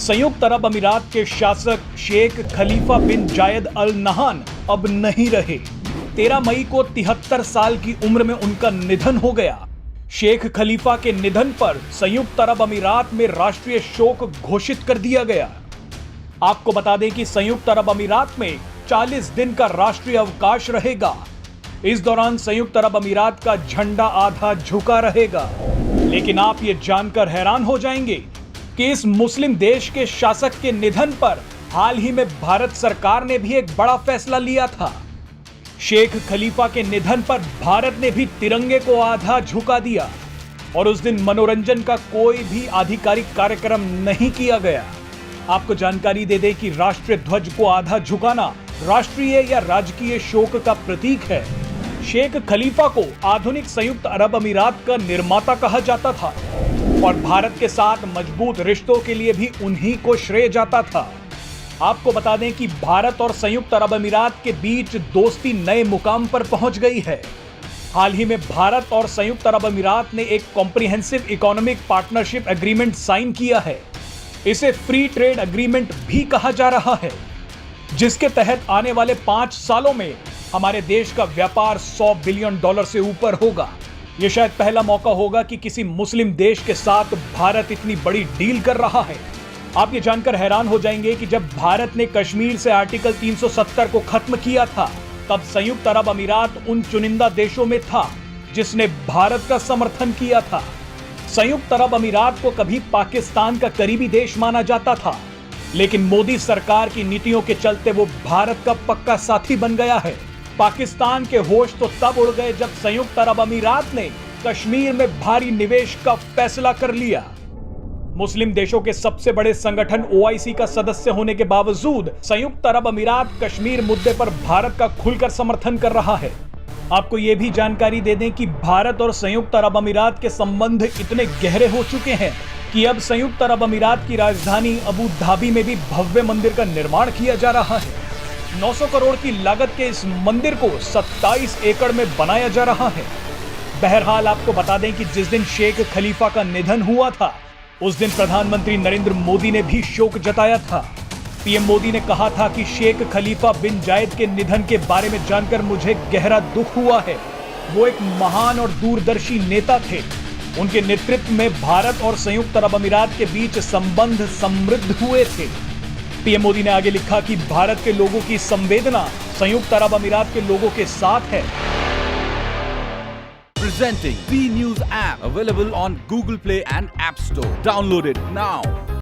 संयुक्त अरब अमीरात के शासक शेख खलीफा बिन जायद अल नहान अब नहीं रहे। 13 मई को 73 साल की उम्र में उनका निधन हो गया। शेख खलीफा के निधन पर संयुक्त अरब अमीरात में राष्ट्रीय शोक घोषित कर दिया गया। आपको बता दें कि संयुक्त अरब अमीरात में 40 दिन का राष्ट्रीय अवकाश रहेगा। इस दौरान संयुक्त अरब अमीरात का झंडा आधा झुका रहेगा। लेकिन आप ये जानकर हैरान हो जाएंगे कि इस मुस्लिम देश के शासक के निधन पर हाल ही में भारत सरकार ने भी एक बड़ा फैसला लिया था। शेख खलीफा के निधन पर भारत ने भी तिरंगे को आधा झुका दिया और उस दिन मनोरंजन का कोई भी आधिकारिक कार्यक्रम नहीं किया गया। आपको जानकारी दे दें कि राष्ट्रीय ध्वज को आधा झुकाना राष्ट्रीय या राजकीय शोक का प्रतीक है। शेख खलीफा को आधुनिक संयुक्त अरब अमीरात का निर्माता कहा जाता था और भारत के साथ मजबूत रिश्तों के लिए भी उन्हीं को श्रेय जाता था। आपको बता दें कि भारत और संयुक्त अरब अमीरात के बीच दोस्ती नए मुकाम पर पहुंच गई है। हाल ही में भारत और संयुक्त अरब अमीरात ने एक comprehensive economic partnership agreement sign किया है। इसे फ्री ट्रेड एग्रीमेंट भी कहा जा रहा है, जिसके तहत आने वाले 5 सालों में हमारे देश का व्यापार $100 बिलियन से ऊपर होगा। यह शायद पहला मौका होगा कि किसी मुस्लिम देश के साथ भारत इतनी बड़ी डील कर रहा है। आप ये जानकर हैरान हो जाएंगे कि जब भारत ने कश्मीर से आर्टिकल 370 को खत्म किया था, तब संयुक्त अरब अमीरात उन चुनिंदा देशों में था जिसने भारत का समर्थन किया था। संयुक्त अरब अमीरात को कभी पाकिस्तान का करीबी देश माना जाता था, लेकिन मोदी सरकार की नीतियों के चलते वो भारत का पक्का साथी बन गया है। पाकिस्तान के होश तो तब उड़ गए जब संयुक्त अरब अमीरात ने कश्मीर में भारी निवेश का फैसला कर लिया। मुस्लिम देशों के सबसे बड़े संगठन OIC का सदस्य होने के बावजूद संयुक्त अरब अमीरात कश्मीर मुद्दे पर भारत का खुलकर समर्थन कर रहा है। आपको यह भी जानकारी दे दें कि भारत और संयुक्त अरब अमीरात के संबंध इतने गहरे हो चुके हैं कि अब संयुक्त अरब अमीरात की राजधानी अबू धाबी में भी भव्य मंदिर का निर्माण किया जा रहा है। 900 करोड़ की लागत के इस मंदिर को 27 एकड़ में बनाया जा रहा है। बहरहाल आपको बता दें कि जिस दिन शेख खलीफा का निधन हुआ था, उस दिन प्रधानमंत्री नरेंद्र मोदी ने भी शोक जताया था। पीएम मोदी ने कहा था कि शेख खलीफा बिन जायद के निधन के बारे में जानकर मुझे गहरा दुख हुआ है। वो एक महान और दूरदर्शी नेता थे। उनके नेतृत्व में भारत और संयुक्त अरब अमीरात के बीच संबंध समृद्ध हुए थे। पीएम मोदी ने आगे लिखा कि भारत के लोगों की संवेदना संयुक्त अरब अमीरात के लोगों के साथ है। Presenting B News app available on Google Play and App Store. Download it now.